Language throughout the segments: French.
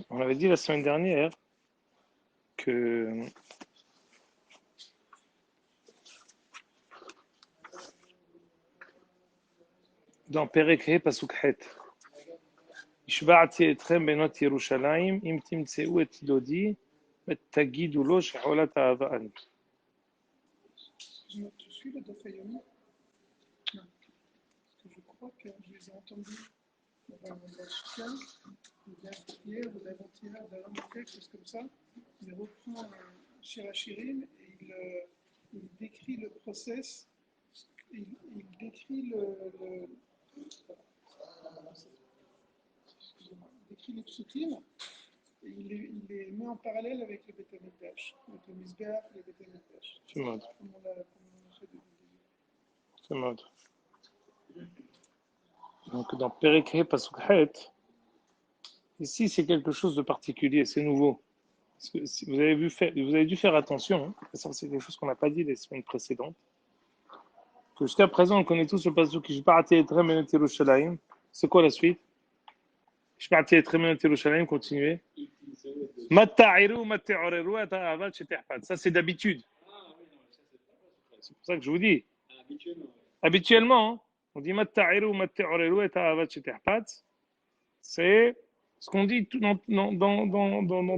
On avait dit la semaine dernière que dans Perek He Pasuk Het, השבעתי אתכם בנות ירושלים, אם תמצאו את דודי, ותגידו לו שחולת אהבה אני. Tu suis le Dophayomi? Non. Parce que je crois que je les ai entendus dans la Shkia, hier ou l'avant-hier, dans quelque chose comme ça. Il reprend Shirachirim et il décrit le process, il décrit les psukim, et il les met en parallèle avec le Beth Amikdash, avec le Mizbeach et le Beth Amikdash. C'est mode. Comme on l'a fait depuis le début. C'est mode. Donc dans Perek He Pasuk Het, ici c'est quelque chose de particulier, c'est nouveau. Parce que si vous avez dû faire attention, hein, ça c'est quelque chose qu'on n'a pas dit les semaines précédentes. Que jusqu'à présent, on connaît tous le pasuk Ishba'ati etrem benet Yerushalayim. C'est quoi la suite? Ishba'ati etrem benet Yerushalayim, continuez. Matta'iru matta'oreru ata'avat shetehpat. Ça c'est d'habitude. C'est pour ça que je vous dis. Habituellement, on dit Matta'iru matta'oreru ata'avat shetehpat. C'est ce qu'on dit dans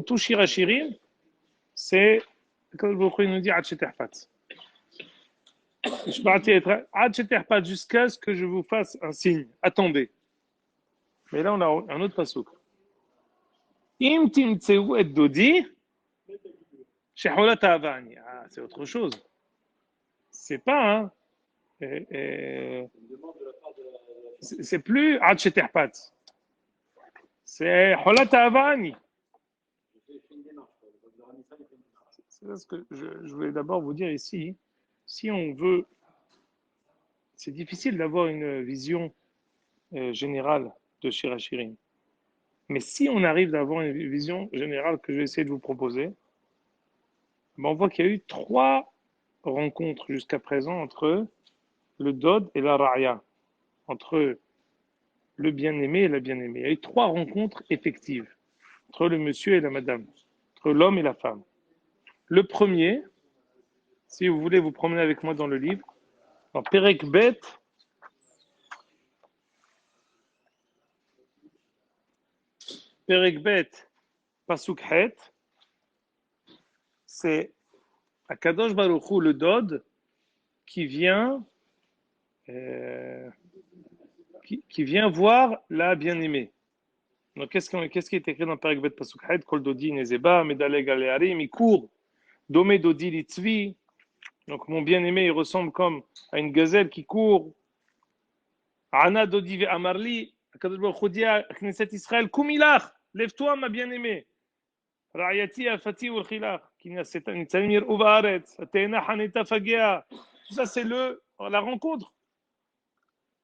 tout Shirachirim. C'est quand il nous dit Ad shetehpat. Jusqu'à ce que je vous fasse un signe. Attendez. Mais là, on a un autre pasuk. Im timtseu et dodi, sheholat avani. Ah, c'est autre chose. C'est pas, hein. C'est plus ad sheterpat. C'est holat avani. C'est ce que je voulais d'abord vous dire ici. Si on veut, c'est difficile d'avoir une vision générale de Shirachirim. Mais si on arrive d'avoir une vision générale que je vais essayer de vous proposer, on voit qu'il y a eu 3 rencontres jusqu'à présent entre le Dod et la Ra'ya, entre le bien-aimé et la bien-aimée. Il y a eu 3 rencontres effectives entre le monsieur et la madame, entre l'homme et la femme. Le premier, si vous voulez vous promener avec moi dans le livre, dans Perek Bet, Pasuk Het, c'est Akadosh Baruch Hu, le Dod, qui vient voir la bien-aimée. Donc, qu'est-ce qui est écrit dans Perek Bet Pasuk Het? Kol Dodi Nezeba, Medaleg Alearim, il court. Domé Dodi Litzvi. Donc, mon bien-aimé, il ressemble comme à une gazelle qui court. Ana Dodi Ve Amarli, Akadosh Baruch Hu dit à Knesset Israël, Kumilach, lève-toi, ma bien-aimée. Ra'yati Afati Ulchilach, Kinyasetan Nitzanir Uvaretz, Atena Haneta Fagia. Tout ça, c'est la rencontre.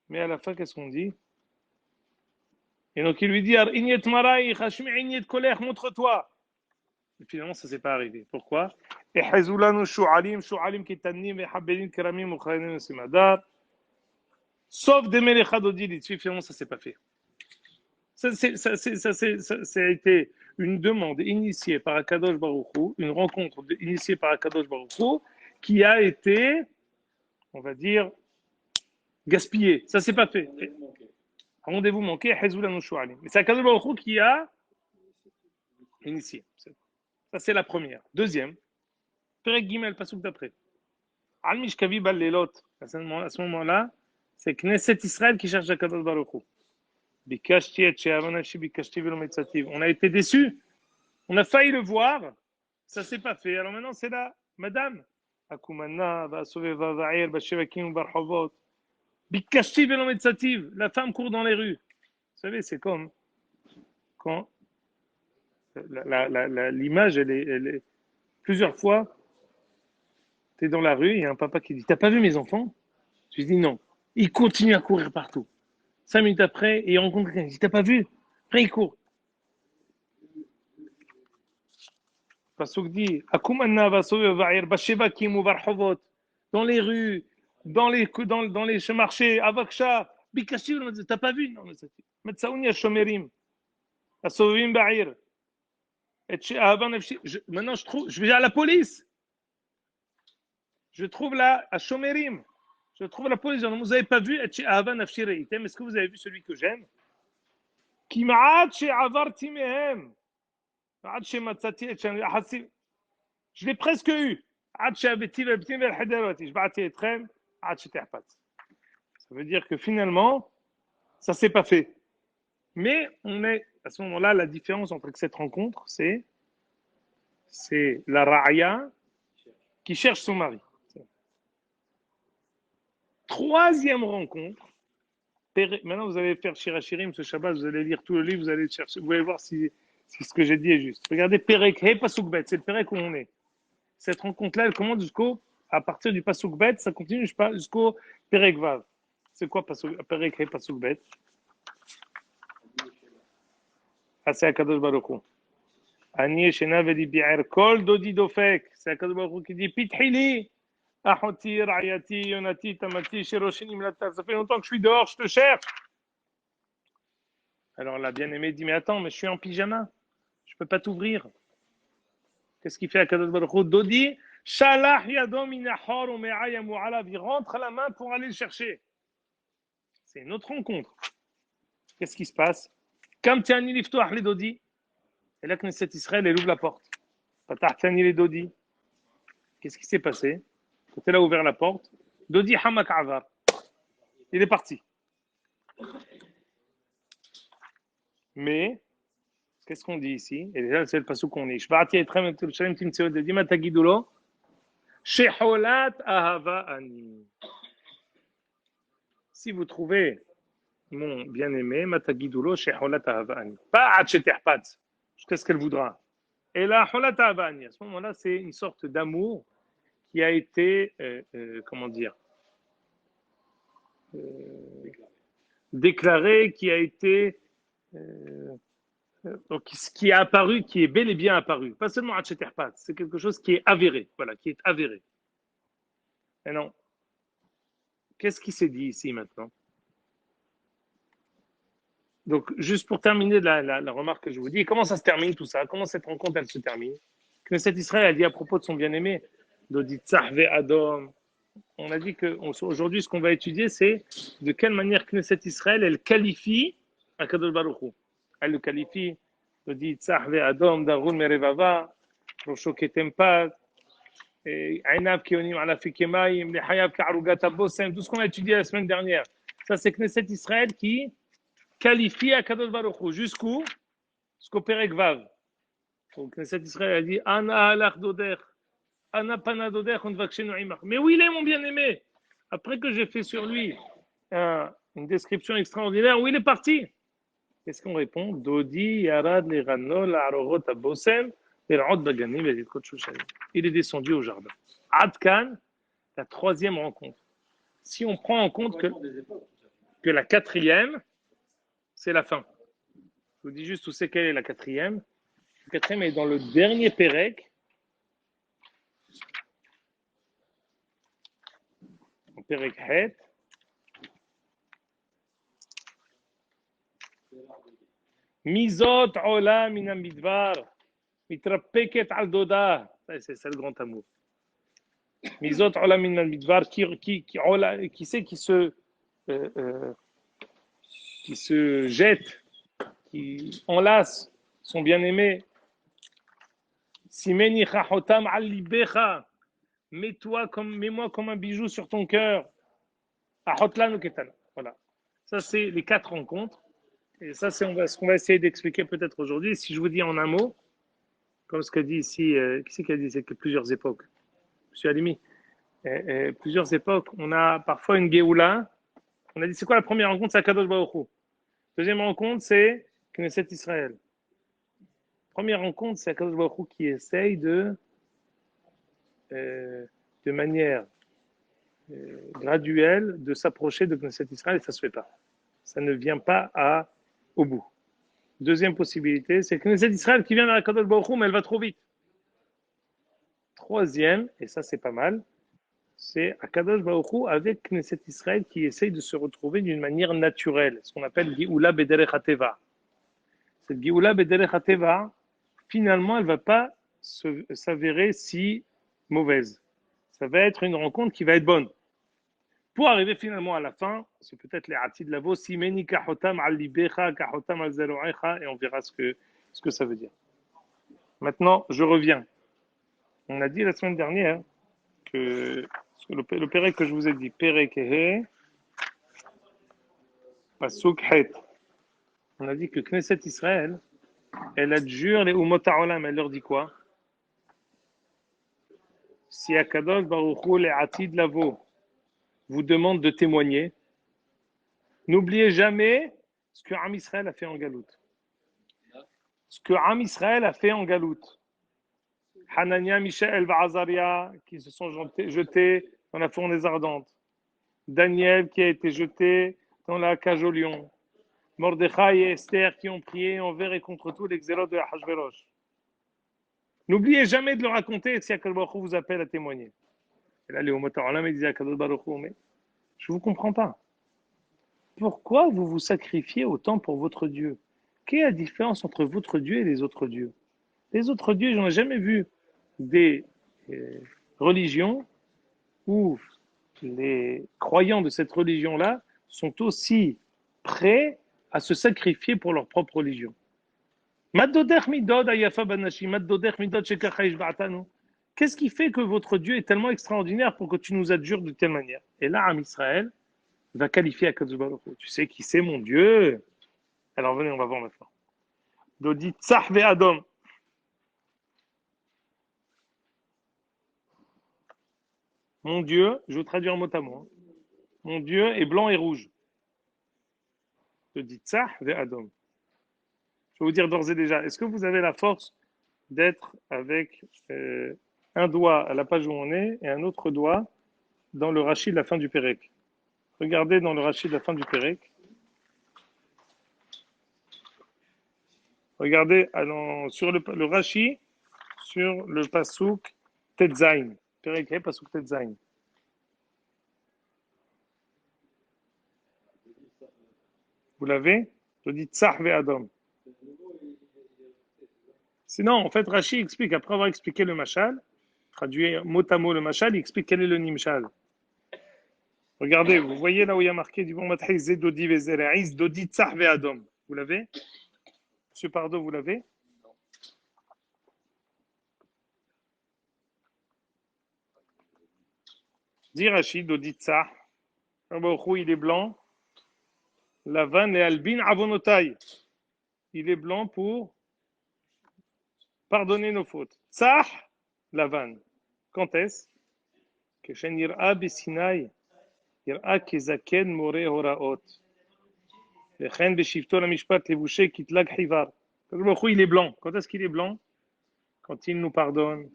Mais à la fin, qu'est-ce qu'on dit? Et donc il lui dit, montre-toi. Et finalement, ça ne s'est pas arrivé. Pourquoi? Sauf des Melechadodil, finalement, ça ne s'est pas fait. Ça a été une demande initiée par Akadosh Baruch Hu, une rencontre initiée par Akadosh Baruch Hu, qui a été, on va dire, gaspillée. Ça ne s'est pas fait. Rendez-vous manqué, mais c'est Akadosh Baruch Hu qui a initié. Ça, c'est la première. Deuxième, Perek Gimel, pasuk d'après. Al Mishkavi Bal Lelot. À ce moment-là, c'est Knesset Israël qui cherche Akadosh Baruch Hu. On a été déçus. On a failli le voir. Ça ne s'est pas fait. Alors maintenant, c'est là, madame. La femme court dans les rues. Vous savez, c'est comme quand l'image, elle est plusieurs fois, tu es dans la rue, il y a un papa qui dit, t'as pas vu mes enfants? Je dis non. Il continue à courir partout. 5 minutes après, et il rencontre quelqu'un, il dit, t'as pas vu? Après, il court. Pasuk dit, dans les rues, dans les marchés, Avaksha, Bikashi, t'as pas vu? Non, Metsaounia Shomerim, Asovim Ba'ir. Maintenant, je vais à la police. Je trouve là, à Shomerim. Je trouve la police. Vous n'avez pas vu est-ce que vous avez vu celui que j'aime? Je l'ai presque eu. Ça veut dire que finalement, ça ne s'est pas fait. Mais on est, à ce moment-là, la différence entre cette rencontre, c'est la Ra'aya qui cherche son mari. Troisième rencontre. Maintenant, vous allez faire Shirachirim ce Shabbat, vous allez lire tout le livre, vous allez chercher, vous allez voir si ce que j'ai dit est juste. Regardez Perek He Pasuk Bet, c'est le Perek où on est. Cette rencontre-là, elle commence à partir du Pasuk Bet, ça continue jusqu'au Perek Vav. C'est quoi Perek He Pasuk Bet? Ah, c'est Akadosh Baruch Hu. Ani Shena Vedi Bi'er Kol Dodi Dofek. C'est Akadosh Baruch Hu qui dit Pithili. Ahoti, Rayati, Yonati, Tamati, Shiroshini, Mlata. Ça fait longtemps que je suis dehors, je te cherche. Alors la bien-aimée dit, mais attends, mais je suis en pyjama. Je ne peux pas t'ouvrir. Qu'est-ce qu'il fait à Kadosh Baruch Hu? Dodi, Shalach Yadom Inachor Ume'ayamu Alav. Il rentre la main pour aller le chercher. C'est une autre rencontre. Qu'est-ce qui se passe? Kam Tiani Liftoach les Dodi. Et là, Knesset Israël, elle ouvre la porte. Patach Tiani les Dodi. Qu'est-ce qui s'est passé? Quand elle a ouvert la porte, Dodi Hamak Avar. Il est parti. Mais, qu'est-ce qu'on dit ici? Et déjà, c'est le passage qu'on est. Shva'ati etrem et Yerushalayim timtseo de dima tagidulo. Sheholat ahava ani. Si vous trouvez mon bien-aimé, matagidulo, sheholat ahava ani. Pas atcheterpat. Jusqu'à ce qu'elle voudra. Et là, holat ahava ani. À ce moment-là, c'est une sorte d'amour qui a été, comment dire, déclaré, qui a été, donc, qui est apparu, qui est bel et bien apparu. Pas seulement Hatcheterpat, c'est quelque chose qui est avéré. Voilà, qui est avéré. Et non. Qu'est-ce qui s'est dit ici maintenant? Donc, juste pour terminer la remarque que je vous dis, comment ça se termine tout ça? Comment cette rencontre, elle se termine? Knesset Israël a dit à propos de son bien-aimé, Doditzah ve Adom. On a dit qu'aujourd'hui, ce qu'on va étudier, c'est de quelle manière Knesset Israël, elle qualifie Akadosh Baruch Hu. Elle le qualifie, Doditzah ve Adom, Darun Merevava, Rosho Ketempat, Ainav Kionim Alafikemayim, les Hayav Karugat Abosem, tout ce qu'on a étudié la semaine dernière. Ça, c'est Knesset Israël qui qualifie Akadosh Baruch Hu jusqu'où? Jusqu'au Perek Vav. Donc Knesset Israël a dit Ana alach doder, Ana pana doder, on va imach. Mais où il est mon bien-aimé? Après que j'ai fait sur lui une description extraordinaire, où il est parti? Qu'est-ce qu'on répond? Dodi yarad lerano la'arorot abosem l'erod baganim vezitkot shushanim. Il est descendu au jardin. Adkan, la troisième rencontre. Si on prend en compte que la quatrième, c'est la fin. Je vous dis juste où c'est quelle est la quatrième. La quatrième est dans le dernier Pérec. Pérec Het. Mizot ola minam midvar. Mitrapeket al doda. C'est le grand amour. Mizot ola minam midvar. Qui c'est qui se jette, qui enlace son bien-aimé. Simeni chachotam al libecha. Mets-moi comme un bijou sur ton cœur. Ahotlan ketana. Voilà. Ça, c'est les 4 rencontres. Et ça, c'est ce qu'on va essayer d'expliquer peut-être aujourd'hui. Si je vous dis en un mot, comme ce qu'a dit ici, qui c'est qui a dit? C'est que plusieurs époques. Monsieur Alimi, plusieurs époques, on a parfois une Géoula. On a dit, c'est quoi la première rencontre? C'est Akadosh Baruch Hu. Deuxième rencontre, c'est Knesset Israël. Première rencontre, c'est Akadosh Baruch Hu qui essaye de manière graduelle de s'approcher de Knesset Israël et ça ne se fait pas. Ça ne vient pas au bout. Deuxième possibilité, c'est Knesset Israël qui vient vers Akadosh Baruch Hu, mais elle va trop vite. Troisième, et ça c'est pas mal, c'est Akadosh Baruch Hu avec Knesset Israël qui essaye de se retrouver d'une manière naturelle, ce qu'on appelle Géoula Bederech HaTeva. Cette Géoula Bederech HaTeva, finalement, elle ne va pas s'avérer si mauvaise. Ça va être une rencontre qui va être bonne. Pour arriver finalement à la fin, c'est peut-être les Atid Lavo, Simeni kahotam al libecha, kahotam al zeroecha, et on verra ce que ça veut dire. Maintenant, je reviens. On a dit la semaine dernière que le pérek que je vous ai dit, pérek ehe, pasuk het. On a dit que Knesset Israël, elle adjure les Umot HaOlam, elle leur dit quoi? Si Akadosh Baruch Hu les Atid Lavo vous demande de témoigner, n'oubliez jamais ce que Am Israël a fait en Galoute. Ce que Am Israël a fait en Galoute. Hanania, Mishaël, Azaria qui se sont jetés dans la fournaise ardente. Daniel qui a été jeté dans la cage au lion. Mordechai et Esther qui ont prié envers et contre tout l'exélote de Ahashverosh. N'oubliez jamais de le raconter si Akadosh Baruch Hu vous appelle à témoigner. Et là, les Umot HaOlam disaient à Akadosh Baruch Hu, mais je ne vous comprends pas. Pourquoi vous vous sacrifiez autant pour votre Dieu? Quelle est la différence entre votre Dieu et les autres dieux? Les autres dieux, je n'en ai jamais vu des religions où les croyants de cette religion-là sont aussi prêts à se sacrifier pour leur propre religion. Qu'est-ce qui fait que votre Dieu est tellement extraordinaire pour que tu nous adjures de telle manière? Et là, Am Israël va qualifier Akadosh Baruch Hu. Tu sais qui c'est mon Dieu? Alors venez, on va voir maintenant. Dodi Tzach ve'Adom. Mon Dieu, je vais traduire mot à mot. Mon Dieu est blanc et rouge. Dodi Tzach ve'Adom. Je vais vous dire d'ores et déjà, est-ce que vous avez la force d'être avec un doigt à la page où on est et un autre doigt dans le Rashi de la fin du Pérec? Regardez dans le Rashi de la fin du Pérec. Regardez sur le Rashi, sur le Pasuk Tetzain. Pérec, Pasuk Tetzain. Vous l'avez? Je dis Tzach ve'Adam. Sinon, en fait, Rashi explique, après avoir expliqué le Mashal, traduit mot à mot le Mashal, il explique quel est le Nimshal. Regardez, vous voyez là où il y a marqué du bon Mathay Dodi Vezereis, Dodi Tzach ve'Adam. Vous l'avez? Monsieur Pardo, vous l'avez? Dit Rashi, Dodi Tzach. Il est blanc. Lavan et Albin Avonotai. Il est blanc pour pardonner nos fautes. Tzach, Lavan. Quand est-ce? Keshen Yir'a Besinaï. Yir'a Kezaken More Horaot. Lechen Beshivto la Mishpat Levouché Kitlag Hivar. Il est blanc. Quand est-ce qu'il est blanc? Quand il nous pardonne.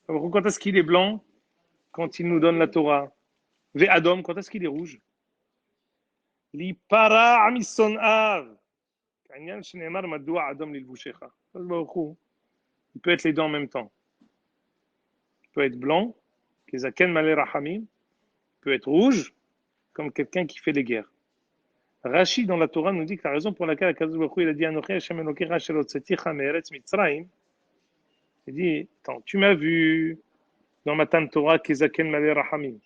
Quand est-ce qu'il est blanc? Quand il nous donne la Torah. Ve'adom, quand est-ce qu'il est rouge? Li para amison av. Kanyan shenemar madoua adam lilvushecha. Il peut être les deux en même temps. Il peut être blanc, kezaken malé rahamim. Il peut être rouge, comme quelqu'un qui fait les guerres. Rashi dans la Torah nous dit que la raison pour laquelle Akadosh Baruch Hu il a dit Anochi Hashem Elokecha asher hotzeticha me'eretz Mitzrayim. Il dit, attends, tu m'as vu dans Matan Torah kezaken malé rahamim.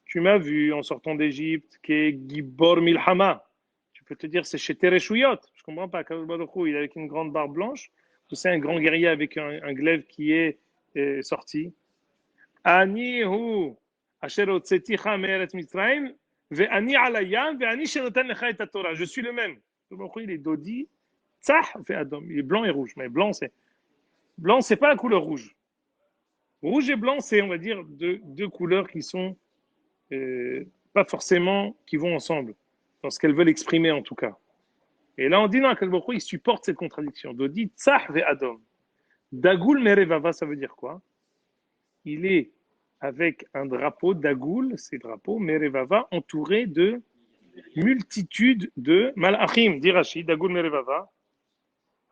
Tu m'as vu en sortant d'Égypte, qui est Gibor Milhama. Tu peux te dire, c'est chez Tereshuyot. Je ne comprends pas. Akadosh Baruch Hu, il est avec une grande barbe blanche, ou c'est un grand guerrier avec un glaive qui est sorti. Ani hu asher hotzeticha me'eretz Mitzrayim, ve'ani alayam, ve'ani shenoten lecha et Torah. Je suis le même. Akadosh Baruch Hu, il est dodi, tzach ve'adom. Il est blanc et rouge. Mais blanc, c'est pas la couleur rouge. Rouge et blanc, c'est, on va dire, deux couleurs qui sont pas forcément qui vont ensemble, dans ce qu'elles veulent exprimer en tout cas. Et là on dit non, il supporte cette contradiction. Dodi tzach ve'adom. Dagoul merevava, ça veut dire quoi? Il est avec un drapeau, dagoul, c'est drapeau, merevava, entouré de multitude de malachim, dit Rashi, dagoul merevava.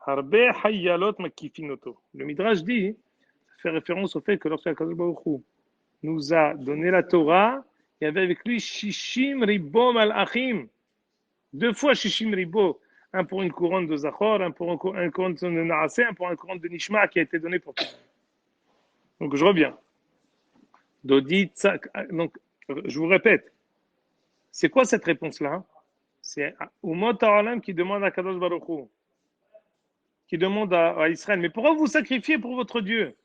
Harbe hayyalot makifinoto. Le Midrash dit, ça fait référence au fait que lorsque Akadosh Baruch Hu nous a donné la Torah, il y avait avec lui Shishim Ribo Malachim. 2 fois Shishim Ribo. Un pour une couronne de Zachor, un pour une couronne de Naasé, un pour une couronne de Nishma qui a été donnée pour tout. Donc je reviens. Dodi Tzak. Donc je vous répète, c'est quoi cette réponse-là? C'est Umot Ha'olam qui demande à Kadosh Baruch Hu, qui demande à Israël, mais pourquoi vous sacrifiez pour votre Dieu?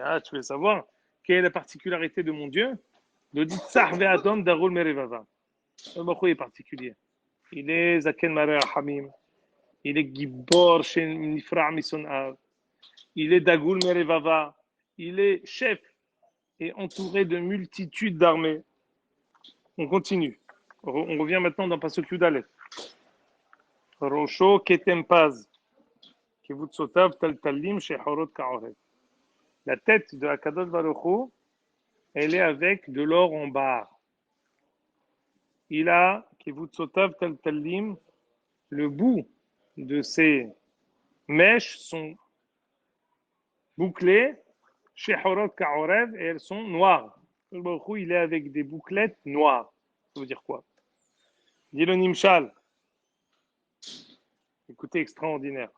Ah, tu veux savoir quelle est la particularité de mon Dieu? Dodi Tzach ve'adom darul merevava. Baruch Hu est particulier. Il est Zaken Mareh Hamim. Il est Gibor Nifra Mison'av. Il est Dagoul Merevava. Il est chef et entouré de multitudes d'armées. On continue. On revient maintenant dans Pasuk Yudalef. Rosho Ketempaz. Kivutsotav Taltalim Shehorot Kaoret. La tête de Akadosh Baruch Hu, elle est avec de l'or en barre. Il a Kivutsotav Taltalim, le bout de ses mèches sont bouclées, Shehorot Kaorev, et elles sont noires. Il est avec des bouclettes noires. Ça veut dire quoi? Dit le Nimshal. Écoutez, extraordinaire.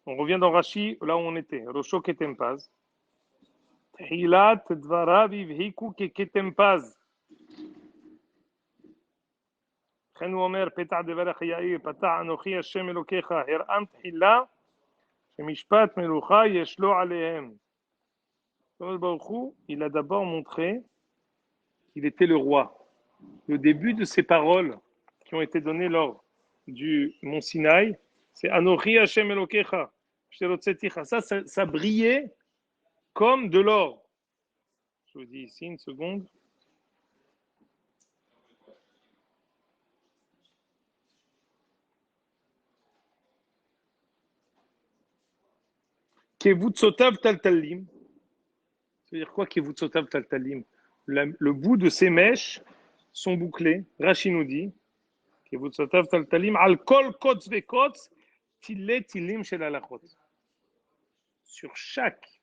On revient dans Rashi, là où on était. Rosho Ketempaz. Hilat Dvarav Ivhiku Ketempaz. לכן הוא אומר, פתח דברך יאיר, פתח אנוכי השם אלוקיך, הרעם תחילה, שמשפט מלוכה יש לו עליהם. Il a d'abord montré qu'il était le roi. Le début de ces paroles qui ont été données lors du mont Sinaï, c'est Anochi Hashem Elokecha, ça brillait comme de l'or. Je vous dis ici une seconde. Kevutsotav Taltalim. Ça veut dire quoi, Kevutsotav Taltalim? Le bout de ces mèches sont bouclés. Rashi nous dit Kevutsotav Taltalim al kol kotz vekotz tile tilim shel halachot. Sur chaque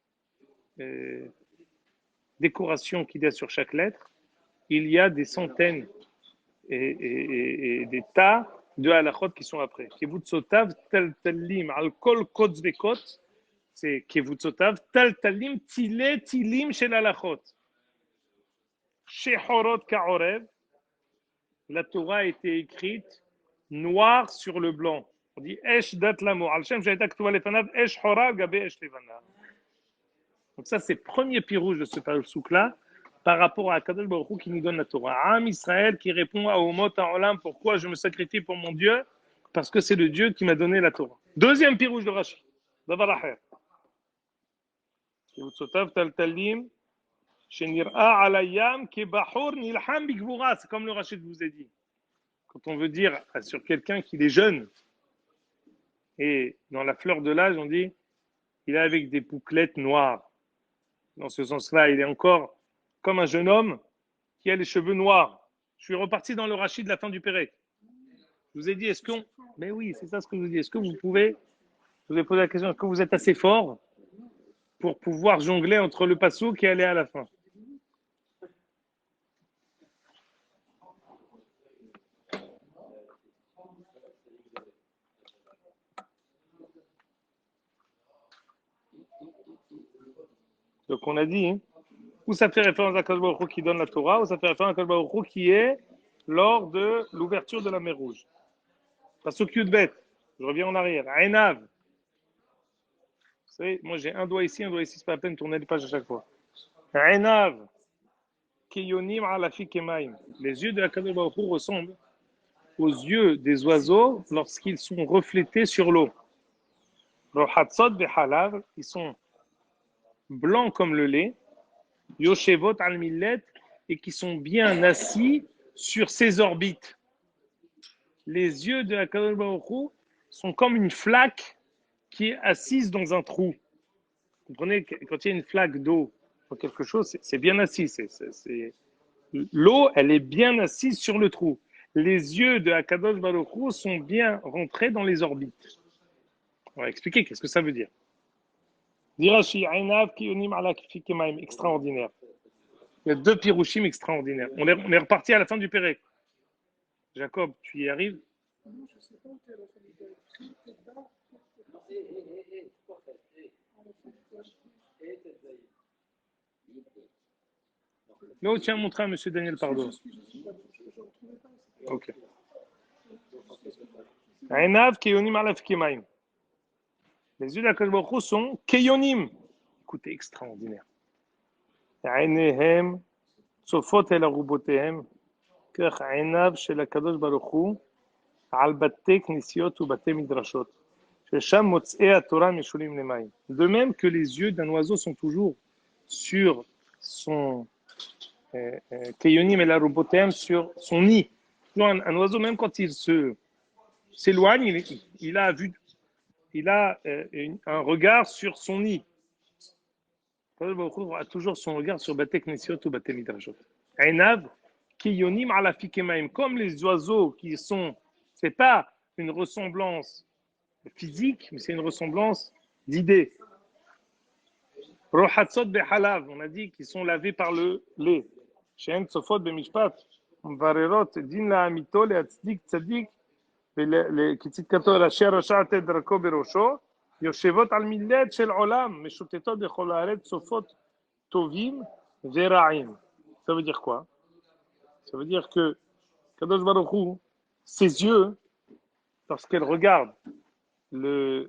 décoration qu'il y a sur chaque lettre, il y a des centaines et des tas de halachot qui sont après. Kevutsotav Taltalim al kol kotz vekotz. C'est Kevutsotav, Taltalim, Tile, Tilim, Shel Halachot. Shehorot Kaorev, la Torah a été écrite noir sur le blanc. On dit Esh Dat Lamo. Al-Shem, Shaitak Tuva Lefanav, Esh Hora, Gabe Esh Levana. Donc, ça, c'est le premier pirouge de ce souk-là par rapport à Kadosh Baruch Hu qui nous donne la Torah. Am Israël qui répond à Omot Ha'olam, pourquoi je me sacrifie pour mon Dieu? Parce que c'est le Dieu qui m'a donné la Torah. Deuxième pirouge de Rashi. Davar Acher. C'est comme le Rachid vous a dit. Quand on veut dire sur quelqu'un qu'il est jeune, et dans la fleur de l'âge, on dit il est avec des bouclettes noires. Dans ce sens-là, il est encore comme un jeune homme qui a les cheveux noirs. Je suis reparti dans le Rachid de la fin du Pérec. Je vous ai dit, est-ce qu'on. Mais oui, c'est ça ce que je vous dis. Est-ce que vous pouvez. Je vous ai posé la question, est-ce que vous êtes assez fort pour pouvoir jongler entre le passouk et aller à la fin? Donc on a dit, hein, ou ça fait référence à Akadosh Baruch Hu qui donne la Torah, ou ça fait référence à Akadosh Baruch Hu qui est lors de l'ouverture de la mer Rouge. Pasuk Yudbet, je reviens en arrière. Einav. Vous savez, moi j'ai un doigt ici, c'est pas la peine de tourner les pages à chaque fois. Einav. Kiyonim alafi kemaim. Les yeux de Akadosh Baruch Hu ressemblent aux yeux des oiseaux lorsqu'ils sont reflétés sur l'eau. Rohatzot behalav, ils sont blancs comme le lait. Yoshevot al millet, et qui sont bien assis sur ses orbites. Les yeux de Akadosh Baruch Hu sont comme une flaque qui est assise dans un trou. Vous comprenez, quand il y a une flaque d'eau ou quelque chose, c'est bien assis. L'eau, elle est bien assise sur le trou. Les yeux de Akadosh Baruch Hu sont bien rentrés dans les orbites. On va expliquer qu'est-ce que ça veut dire. Extraordinaire. Il y a deux pirouchim extraordinaires. On est reparti à la fin du Pérec. Jacob, tu y arrives? Non, je ne sais pas où tu es à la fin du Pérec. Non, tiens, montre à M. Daniel Pardo. Ok. Einav keyonim alaf kemaim. Les yeux d'Akadosh Baruch Hu sont keyonim. Écoutez, extraordinaire. Einehem tsofot el arubotehem. כך עיניו של הקדוש ברוך הוא על בתי כנסיות ובתי מדרשות, ששם מוצאי התורה משולים למים. De même que les yeux d'un oiseau sont toujours sur son keyonim el arubotehem, sur son nid. Un oiseau, même quand il s'éloigne, il a un regard sur son nid. Akadosh Baruch Hu a toujours son regard sur Bate Knesiot ou Bate Midrashot. Einav kiyonim ala fikemaim, comme les oiseaux qui sont, c'est pas une ressemblance physique, mais c'est une ressemblance d'idées. Rohatzot behalav, on a dit qu'ils sont lavés par le lait. She'en tsofot bemishpat, mvarerot din la amito leatzdik tzadik, וכצדקתו אל אשר רשעת את דרכו בראשו, יושבות על מילד של עולם, משוטטות בכל הארץ, צופות טובים ורעים. Ça veut dire quoi? Ça veut dire que Kadosh Baruch Hu, ses yeux, lorsqu'elle regarde les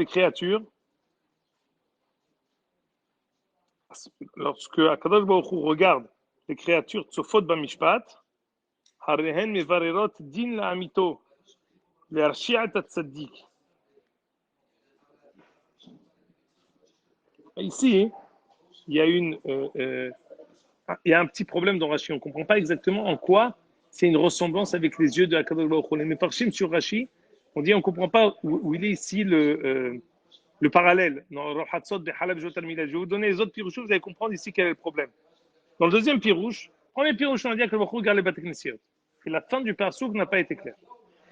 créatures, lorsque Kadosh Baruch Hu regarde les créatures tsofot bamishpat, harehen mevarerot din la amito, להרשיע את הצדיק. Ici, il y a un petit problème dans Rashi. On ne comprend pas exactement en quoi c'est une ressemblance avec les yeux de Akadosh Baruch Hu. Mais par sur Rashi, on dit on ne comprend pas où il est ici le parallèle. Dans Rohatzot Behalab Jotal Milad. Je vais vous donner les autres pirouches, vous allez comprendre ici quel est le problème. Dans le deuxième pirouche, premier pirouche, on a dit que Baruch Hu regarde les Bate Knesiot. Et la fin du pasouk n'a pas été claire.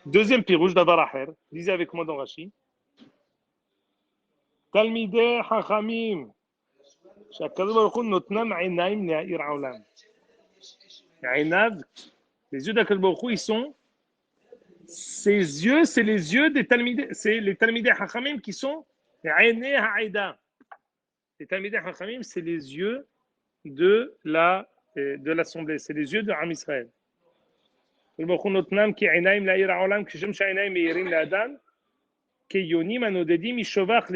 Deuxième pirouche, Davar Acher, lisez avec moi dans Rashi. Talmidei Chachamim, שהקדוש ברוך הוא נותנם עיניים להאיר העולם. עיניו, les yeux d'Akadosh Baruch Hu, ils sont, ses yeux, c'est les yeux des Talmidei, c'est les Talmidei Chachamim qui sont Einei Ha'eda. Les Talmidei Chachamim, c'est les yeux de l'assemblée, c'est les yeux de Am Israël. ברוך הוא נותנם כעיניים להאיר העולם, כשם שהעיניים מאירים לאדם, כיונים הנודדים משובח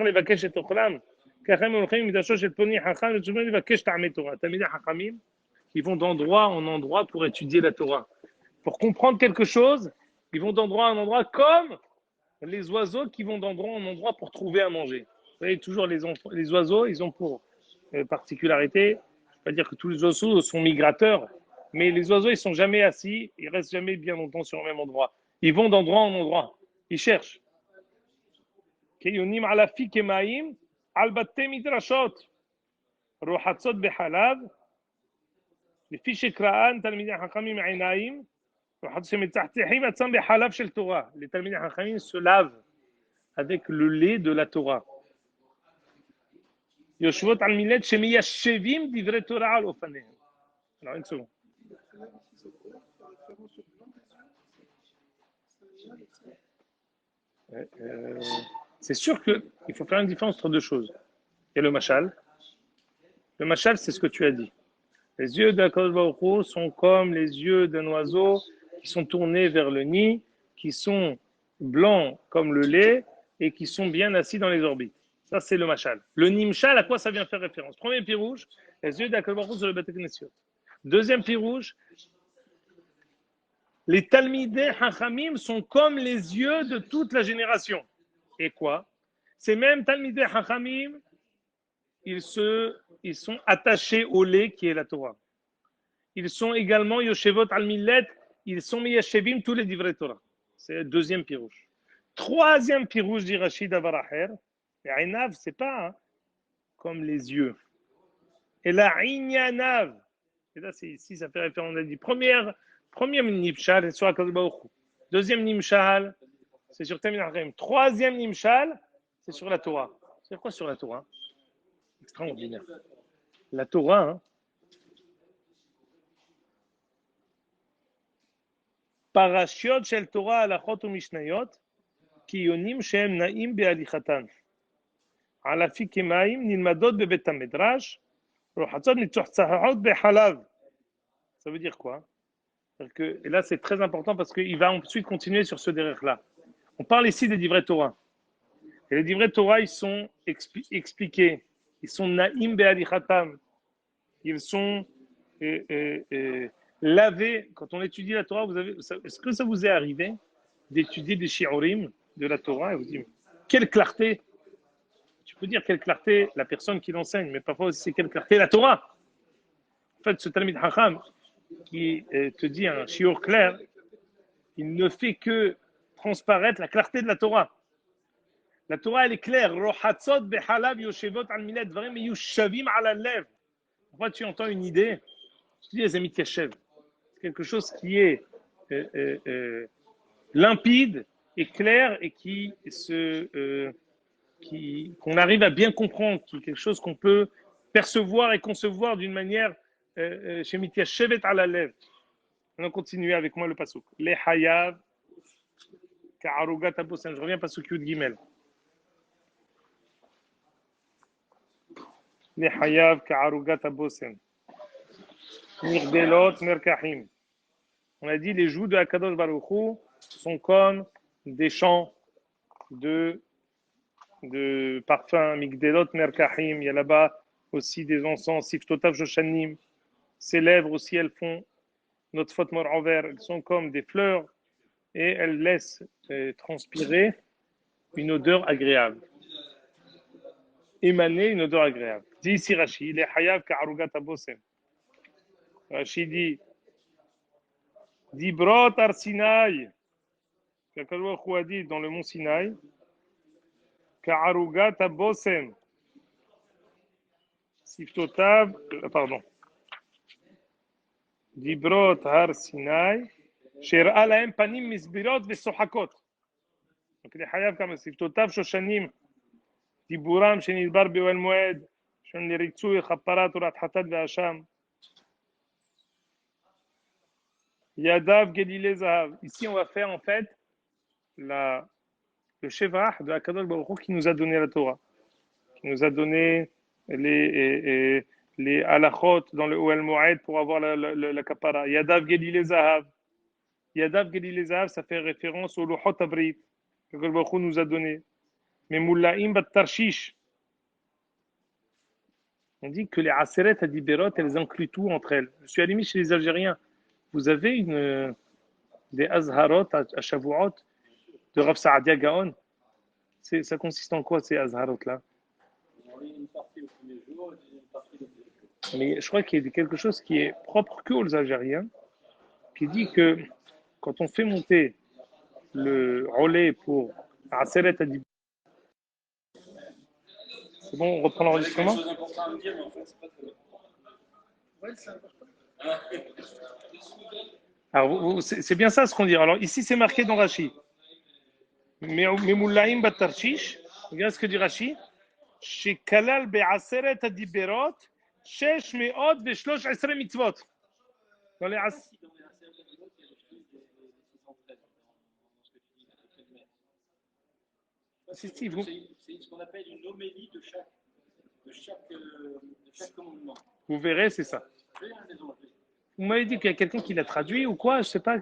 לבקש את אוכלם. ככה הם הולכים מדרשו של פלוני חכם ותשובים לבקש טעמי תורה. תלמידי חכמים, ils vont d'endroit en endroit pour étudier la Torah. Pour comprendre quelque chose, ils vont d'endroit en endroit comme les oiseaux qui vont d'endroit en endroit pour trouver à manger. Vous voyez, toujours les oiseaux, ils ont pour particularité, je ne vais pas dire que tous les oiseaux sont migrateurs, mais les oiseaux, ils ne sont jamais assis, ils ne restent jamais bien longtemps sur le même endroit. Ils vont d'endroit en endroit. Ils cherchent. Keyonim ala fi kemaim al batte midrashot. Rohatzot behalav. לפי שקראן תלמידי חכמים עיניים, שמצחצחים עצמם בחלב של תורה. Les תלמידי חכמים se lavent avec le lait de la Torah. יושבות על מילד שמיישבים דברי תורה על אופניהם. Alors, une seconde. C'est sûr qu'il faut faire une différence entre deux choses. Il y a le machal. Le machal, c'est ce que tu as dit. Les yeux d'Akadosh Baruch Hu sont comme les yeux d'un oiseau qui sont tournés vers le nid, qui sont blancs comme le lait et qui sont bien assis dans les orbites. Ça, c'est le machal. Le nimshal, à quoi ça vient faire référence? Premier pirouge, les yeux d'Akadosh Baruch Hu sur le Bate Knesiot. Deuxième pirouge, les Talmidei Chachamim sont comme les yeux de toute la génération. Et quoi? Ces mêmes Talmidei Chachamim, ils sont attachés au lait qui est la Torah. Ils sont également Yoshevot al Millet, ils sont Miyashevim tous les divrei Torah. C'est le deuxième pirouche. Troisième pirouche, dit Rachid Avaracher, et Ainav, c'est pas comme les yeux. Et la Inyanav, et là, c'est ici, ça fait référence, on a dit, premier Nimshal, c'est sur Akadosh Baruch Hu. Deuxième Nimshal, c'est sur Talmidei Chachamim. Troisième Nimshal, c'est sur la Torah. C'est quoi sur la Torah? Extraordinaire. La Torah, Parashiot shel Torah halachot umishnayot, kiyonim shehem naim bealichatan. Alafi kemaim nilmadot bebet hamedrash, Ça veut dire quoi? Et là, c'est très important parce qu'il va ensuite continuer sur ce derrière-là. On parle ici des livrets Torah. Et les livrets Torah, ils sont expliqués. Ils sont naïm be'alichatam. Ils sont lavés. Quand on étudie la Torah, est-ce que ça vous est arrivé d'étudier des shiurim de la Torah et vous dites, quelle clarté! Tu peux dire quelle clarté la personne qui l'enseigne, mais parfois aussi c'est quelle clarté la Torah. En fait, ce Talmid Hacham qui te dit un shiur clair, il ne fait que transparaître la clarté de la Torah. La Torah, elle est claire. Rohatzot behalav yoshevot al milet dvarim yushavim ala lev. Parfois, tu entends une idée, tu dis les amis Keshev. C'est quelque chose qui est limpide et clair et qu'on arrive à bien comprendre, qui est quelque chose qu'on peut percevoir et concevoir d'une manière chez Shevet ala lev. On continue avec moi le pasuk. Les hayav ka'arugat abosen. Je reviens pasuk Yud Gimel. Les hayav ka'arugat abosen. Mirdelot merkahim. On a dit les joues de Hakadosh Baruch Hu sont comme des champs de parfums. Migdelot merkahim. Il y a là-bas aussi des encens. Siftotav Shoshanim. Ses lèvres aussi, elles font notre faute mort envers. Elles sont comme des fleurs et elles laissent transpirer une odeur agréable. Émaner une odeur agréable. Dit ici Rashi, les hayav ka'arugat abosen. Rashi dit Dibrot ar Sinaï. Qu'Akadosh a dit dans le mont Sinaï, ka'arugat abosen. Siftotav, pardon. Dibrot har Sinaï. שהראה להם פנים מסבירות ושוחקות. לחייב כמה שפתותיו שושנים, דיבורם שנדבר באוהל מועד, שנריצוי כפרת ורתחתת ואשם. ידיו גלילי זהב. Ici on va faire en fait le Shevrach de Hakadosh Baruch Hu qui nous a donné la Torah, qui nous a donné les halachot dans le Ohel Moed pour avoir la kapara. Yadav Gelile Zahav. Yadav Gelile Zahav, ça fait référence au Lohot Abrit que Baruch Hu nous a donné. Mais Moulaim Bat Tarshish. On dit que les Aseret Adiberot, elles incluent tout entre elles. Je suis allé chez les Algériens. Vous avez des Azharot à Shavuot de Rav Saadia Gaon. Ça consiste en quoi ces Azharot-là? Mais je crois qu'il y a quelque chose qui est propre qu'aux Algériens, qui dit que quand on fait monter le relais pour Aseret Adib. C'est bon, on reprend l'enregistrement? Alors, c'est bien ça ce qu'on dit. Alors, ici, c'est marqué dans Rashi. Mais Moulaim Batarchish, regarde ce que dit Rashi. Chez Kalal Be'aseret Adiberot, Shesh Me'od Ve'shlosh Esre Mitzvot. Dans les C'est ce qu'on appelle une homélie de chaque commandement. Vous verrez, c'est ça. Vous m'avez dit qu'il y a quelqu'un qui l'a traduit ou quoi? Je sais pas.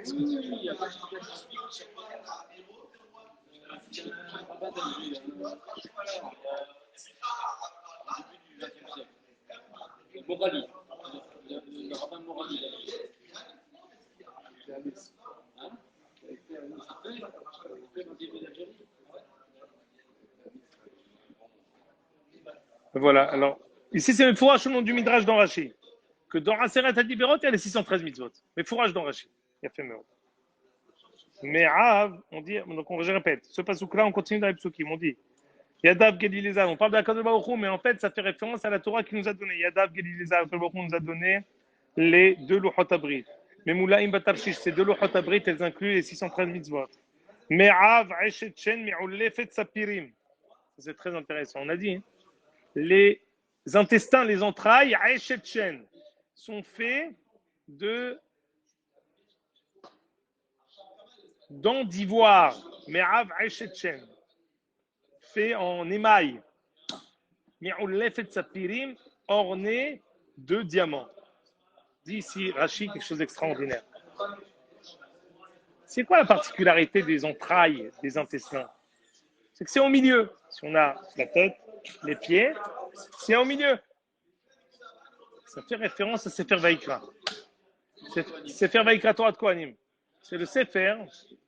Morali. Le rabbin Morali. Voilà, alors, ici c'est le fourrage au nom du Midrash dans Rashi. Que dans Aseret Adiberot, il y a les 613 mitzvot. Mais fourrage dans Rashi. Il y a fait meurtre. Mais Av, on dit, donc je répète, ce pasouk-là, on continue dans les psukim, on dit Yadav Gelileza, on parle de la Kadosh Baruch Hu, mais en fait, ça fait référence à la Torah qui nous a donné. Yadav Gelileza, Kadosh Baruch Hu nous a donné les deux Luchot Abrit. Mais Moulaim Batarchish, ces deux Luchot Abrit, elles incluent les 613 mitzvot. Mais Av, Eshet Shen, Me'ulefet Sapirim. C'est très intéressant. On a dit, les intestins, les entrailles, Eshet Shen, sont faits dents d'ivoire, Me'av Eshet Shen, fait en émail, Me'ulefet Sapirim, orné 2 diamants. Dit ici Rashi quelque chose d'extraordinaire. C'est quoi la particularité des entrailles, des intestins? C'est que c'est au milieu. Si on a la tête, les pieds, c'est au milieu. Ça fait référence à Sefer Vaikra. Sefer Vaikra Torah de Kohanim. C'est le Sefer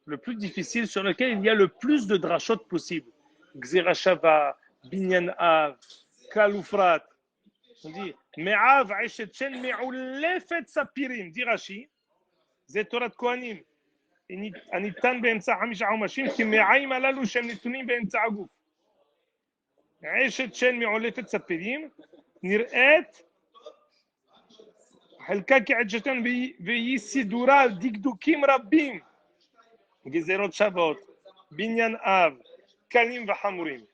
le plus difficile sur lequel il y a le plus de drachot possible. Xerashava, Binyan Av, Kaloufrat. On dit Me'av Aishet Chen Me'ulefet Sapirim. Dit Rashi, c'est Torah de Kohanim. הניתן באמצע 5 עומשים כמעיים הללו שהם נתונים באמצע הגוף. עשת שן מעולפת ספירים נראית חלקה כעשתן והיא סידורה על דקדוקים רבים, גזירות שוות, בניין אב, קלים וחמורים.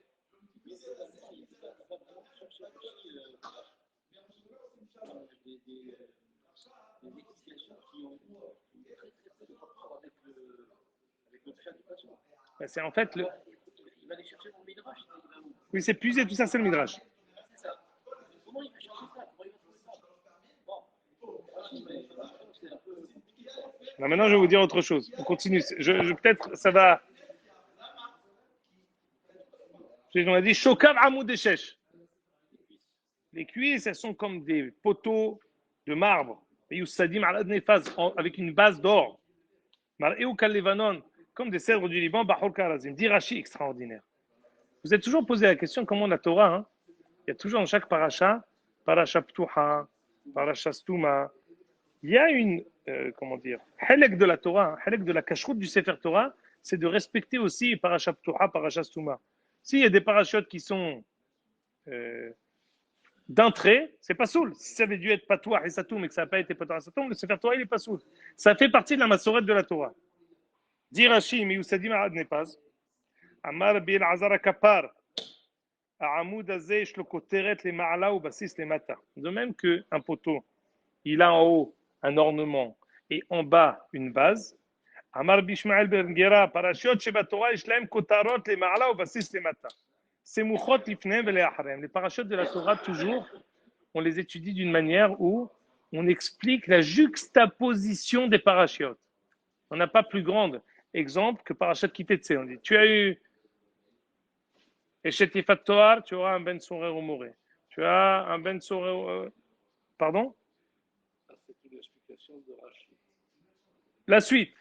C'est en fait le. Il va aller chercher mon midrash. Oui, c'est puiser, tout ça, c'est le midrash. C'est ça. Comment il va chercher ça? Comment il va trouver ça? Bon, c'est un peu compliqué. Non, maintenant, je vais vous dire autre chose. On continue. Peut-être, ça va. On a dit Shokav Amoud Eshesh. Les cuisses, elles sont comme des poteaux de marbre. Avec une base d'or. Mar'eu Kal Levanon. Comme des cèdres du Liban, Bahol Karazim. Dit Rashi, extraordinaire. Vous êtes toujours posé la question comment la Torah, il y a toujours dans chaque paracha, paracha Ptuha, paracha Stuma, il y a une, halek de la Torah, halek de la kashrut du Sefer Torah, c'est de respecter aussi paracha Ptuha, paracha Stuma. S'il y a des parachutes qui sont d'un trait, c'est pas soul. Si ça avait dû être Patoua et Satoum et que ça n'a pas été Patoua et Satoum, le Sefer Torah, il est pas soul. Ça fait partie de la Masoret de la Torah. Dit Rashi, mais Youssadim Arad Nepaz, Amar Bil Azara Kapar, Amoud Azeh, le Koteret, les Ma'ala ou Bassis, les Mata. De même qu'un poteau, il a en haut un ornement et en bas une base. Amar Bishmael Bergera, Parashiot Sheba Torah, Ishlaim Kotarot, les Ma'ala ou Bassis, les Mata. C'est Mouchot Lifnem et les Ahrem. Les parachutes de la Torah, toujours, on les étudie d'une manière où on explique la juxtaposition des parachutes. On n'a pas plus grande exemple que Parashat Kitetse. On dit, tu as eu Eshet Yifat Toar, tu auras un Ben Sorer au Moré. Tu as un Ben Sorer. Pardon? C'est une explication de Rashi. La suite.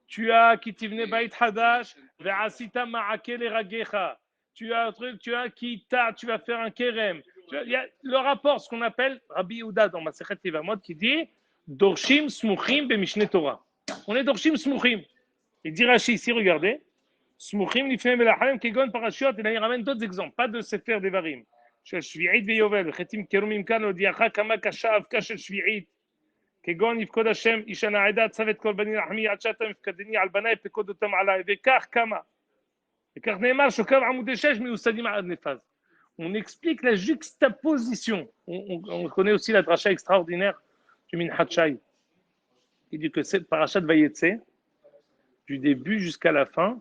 Tu as Kitivne Bait Hadash, Ve'asita Ma'ake Ragecha. Tu as un truc, tu as Kita, tu vas faire un Kerem. Il y a le rapport, ce qu'on appelle Rabbi Yehuda dans Masechet Yevamot qui dit Dorshim Smuchim Bemishne Torah. On est Dorshim Smuchim. Il dit Rashi ici, regardez. Smuchim Lifnem Elachalem Kegon Parashiot. Et là, il ramène d'autres exemples, pas de Sefer Devarim. Shel Shvi'it Veyovel, Chetim Kerumim Kan, Odiacha Kama Kashav, Kashel Shvi'it. כגון יפקוד השם אישן העדה צוות כל בני רחמי עד שאתה מפקדני על בניי פקוד אותם עליי וכך כמה וכך נאמר שוקב עמודי 6 מיוסדים עד נפז. On explique la juxtaposition. On connaît aussi la dracha extraordinaire du Minhat Shai. Il dit que cette parachat Vayetse, du début jusqu'à la fin,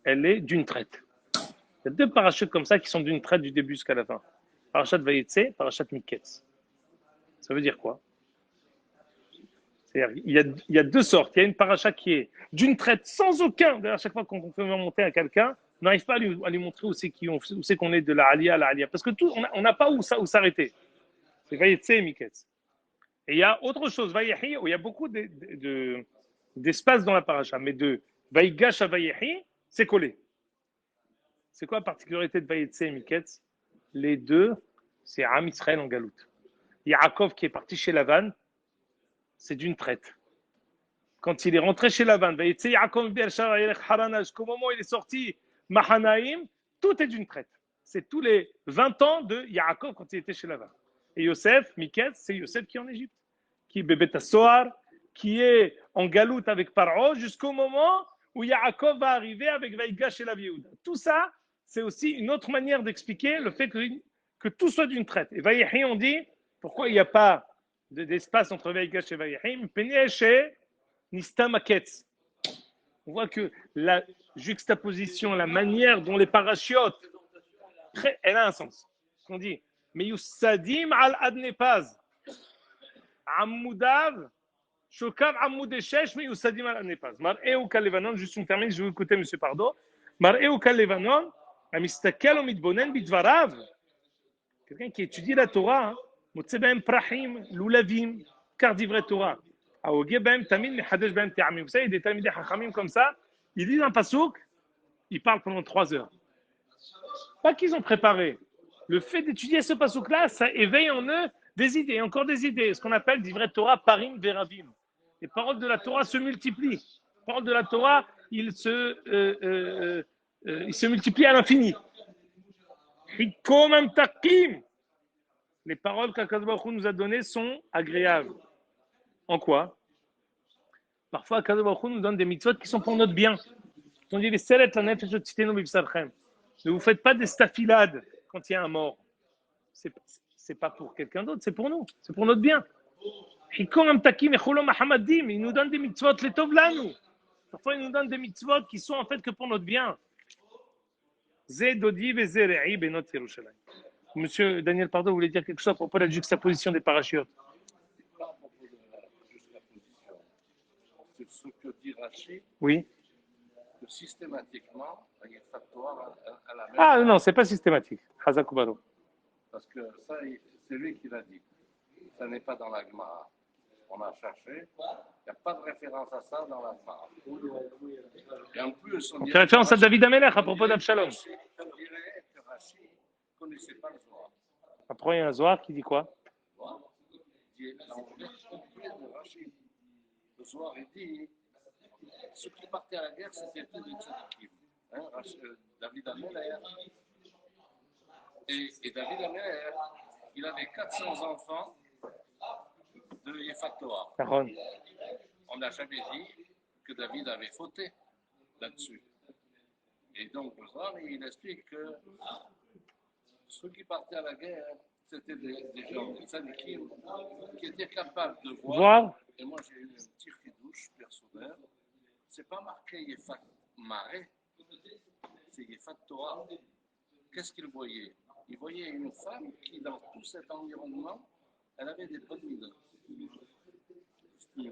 elle est d'une traite. Il y a 2 parachutes comme ça qui sont d'une traite du début jusqu'à la fin. Parachat Vayetse, parachat Miketz. Ça veut dire quoi? Il y a 2 sortes. Il y a une paracha qui est d'une traite sans aucun. D'ailleurs, à chaque fois qu'on fait monter à quelqu'un, on n'arrive pas à lui montrer où c'est qu'on est de la Aliyah à la Aliyah. Parce que on n'a pas où s'arrêter. C'est Vayetse et Miketz. Et il y a autre chose, Vayehi, où il y a beaucoup d'espace dans la paracha. Mais de Vayigash à Vayehi, c'est collé. C'est quoi la particularité de Vayetse et Miketz? Les 2, c'est Am Israël en galoute. Yaakov qui est parti chez Lavan, c'est d'une traite. Quand il est rentré chez Lavan, jusqu'au moment où il est sorti, Mahanaïm, tout est d'une traite. C'est tous les 20 ans de Yaakov quand il était chez Lavan. Et Yosef, Miketz, c'est Yosef qui est en Égypte, qui est Bébé Tassoar, qui est en galoute avec Paro, jusqu'au moment où Yaakov va arriver avec Vaïgash et la Yehuda. Tout ça, c'est aussi une autre manière d'expliquer le fait que tout soit d'une traite. Et Vayehi, on dit, pourquoi il n'y a pas d'espace entre Vaïgash et Vayehi, Nistamaketz. On voit que la juxtaposition, la manière dont les parachutes, elle a un sens. On dit, mais Youssadim al Adnepaz. Amoudav, Shokav Amoud Shesh, mais Usadim al Nepaz. Mar'eu Kal Levanon, juste une termine, je vais vous écouter, monsieur Pardo. Mar'eu Kal Levanon, Amistakel Omidbonen Bidvarav. Quelqu'un qui étudie la Torah, Motse Behem Prahim, Lulavim, car d'ivret Torah. Aoge Behem Tamid, Mechadesh Behem Te'amim. Vous savez, des Tamideh Chachamim comme ça, ils lisent un pasouk, ils parlent pendant 3 heures. Pas qu'ils ont préparé. Le fait d'étudier ce pasouk-là, ça éveille en eux des idées, encore des idées. Ce qu'on appelle d'ivret Torah, Parim Veravim. Les paroles de la Torah se multiplient. Les paroles de la Torah, ils se multiplient à l'infini. Les paroles qu'Akadosh Baruch Hu nous a données sont agréables. En quoi? Parfois, Akadosh Baruch Hu nous donne des mitzvot qui sont pour notre bien. On dit, ne vous faites pas des stafilades quand il y a un mort. C'est pas pour quelqu'un d'autre, c'est pour nous. C'est pour notre bien. Il nous donne des mitzvot, les tov lanu. Parfois, il nous donne des mitzvot qui sont en fait que pour notre bien. Monsieur Daniel Pardo, vous voulez dire quelque chose à propos de la juxtaposition des parachutes? Pas à propos de la juxtaposition. C'est ce que dit Rachid, Oui. que systématiquement, il y a factoire à la même. Ah non, c'est pas systématique. Hazak Ubaro. Parce que ça, c'est lui qui l'a dit. Ça n'est pas dans la Gemara. On a cherché. Il n'y a pas de référence à ça dans la Gemara. Et en plus, On fait référence à David Amelech à propos d'Abshalom. On dirait que Rachid ne connaissait pas le Zohar. Après, il y a un Zohar qui dit quoi? Il est dans le texte complet de Rachid. Le Zohar, il dit ceux qui partaient à la guerre, c'était tous des tzadikim. David Amelech. Et David Amelech, il avait 400 enfants de Yefat-Toar. On n'a jamais dit que David avait fauté là-dessus. Et donc, le Zohar, il explique que ceux qui partaient à la guerre, c'était des gens, des tzadikim, qui étaient capables de voir. Et moi, j'ai eu un petit chidouche personnel. C'est pas marqué Yefat Maré, c'est Yefat Torah. Qu'est-ce qu'il voyait? Il voyait une femme qui, dans tout cet environnement, elle avait des bonnes midas. Et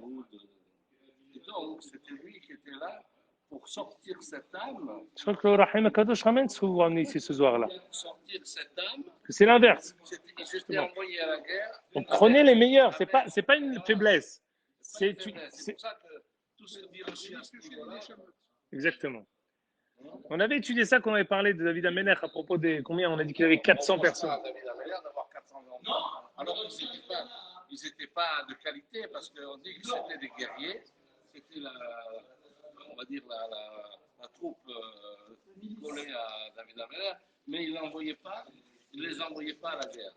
donc, c'était lui qui était là pour sortir cette âme. Je crois que le Rahim Akadosh ramène souvent ici ce soir-là. Sortir cette âme. C'est l'inverse. Ils étaient envoyés à la guerre. On prenait les meilleurs. C'est pas une faiblesse. C'est pour ça que tout ce dirachis. Exactement. On avait étudié ça quand on avait parlé de David Amelech à propos des combien? On a dit qu'il y avait 400 personnes. David Amelech d'avoir 400 enfants. Alors ils n'étaient pas de qualité parce qu'on dit que c'était des guerriers. C'était on va dire la troupe collée à David Amelech, mais ils ne les envoyaient pas à la guerre.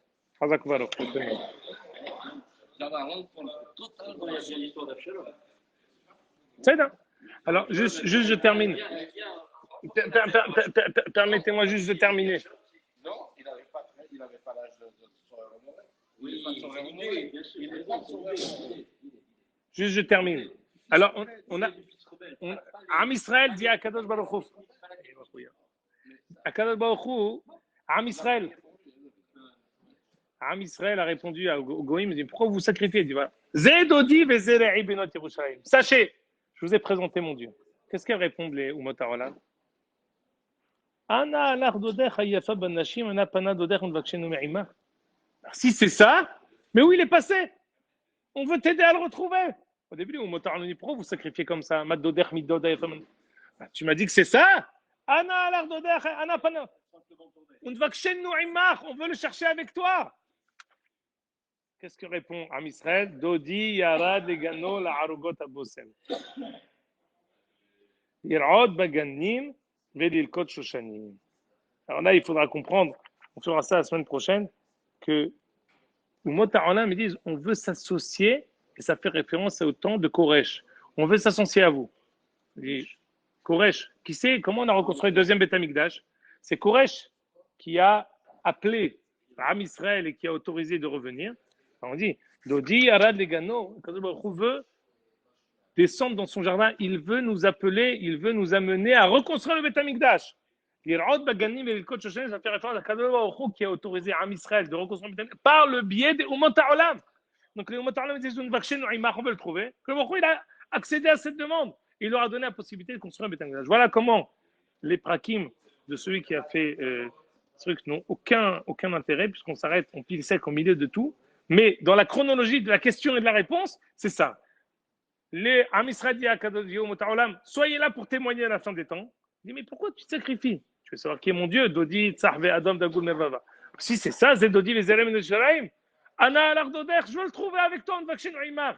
Dans la rencontre totale de la l'histoire d'Abshalom. C'est ça. Alors, juste je termine. Permettez-moi juste de terminer. Non, il n'avait pas l'âge de son Juste je termine. Alors, on a Am Israël dit à Kadosh Baruch Hu. Kadosh Baruch Hu, Am Israël a répondu à Goïm, il dit, pourquoi vous vous sacrifiez? Il dit, voilà. Zedodi vezere'i benot Yerushalayim. Sachez, je vous ai présenté mon Dieu. Qu'est-ce qu'elles répondent les Umot HaOlam? Ana alach dodech hayafa ben nashim, ana pana dodech unvakshenu me'ima. Si c'est ça, mais où il est passé? On veut t'aider à le retrouver. Au début, les Umot HaOlam dit, pourquoi vous sacrifiez comme ça? Mad dodech midod hayafa ben. Tu m'as dit que c'est ça? Ana alach dodech, ana pana. Unvakshenu imach, on veut le chercher avec toi. Qu'est-ce que répond Am Israël? Dodi yarad legano la'arugot abosem. Yir'od baganim velilkot shoshanim. Alors là, il faudra comprendre, on fera ça la semaine prochaine, que Umot HaOlam, ils disent, on veut s'associer, et ça fait référence au temps de Koresh. On veut s'associer à vous. Koresh, qui sait comment on a reconstruit le deuxième Beth Amikdash? C'est Koresh qui a appelé Am Israël et qui a autorisé de revenir. On dit, Dodi Arad Legano, Kadosh Baruch Hu veut descendre dans son jardin, il veut nous appeler, il veut nous amener à reconstruire le Beth Amikdash. L'Irad Baganim et l'Ilkot Shoshanim, ça fait référence à Kadosh Baruch Hu qui a autorisé Am Israël de reconstruire le Beth Amikdash par le biais des Umot HaOlam. Donc, le Motarlam dit on veut le trouver. Que il a accédé à cette demande. Il leur a donné la possibilité de construire un Beth Amikdash. Voilà comment les prakim de celui qui a fait ce truc n'ont aucun intérêt, puisqu'on s'arrête, on pile sec au milieu de tout. Mais dans la chronologie de la question et de la réponse, c'est ça. Les Amisradi Akadodio Motaolam, soyez là pour témoigner à la fin des temps. Il dit, mais pourquoi tu te sacrifies? Tu veux savoir qui est mon Dieu? Dodi, Tsarve, Adam, Dagoul, Nevava. Si c'est ça, c'est Dodi, les Zerem de Sharaim. Anna Alardoder, je veux le trouver avec toi, Vakhin Oimar.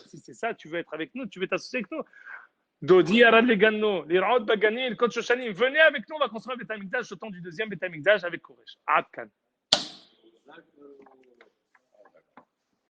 Si c'est ça, tu veux être avec nous, tu veux t'associer avec nous. Dodi, Arad Legano, les Raot Bagani, le Koch Shoshanim, venez avec nous, on va construire un Beth Amikdash au temps du deuxième Beth Amikdash avec Koresh. Adkan.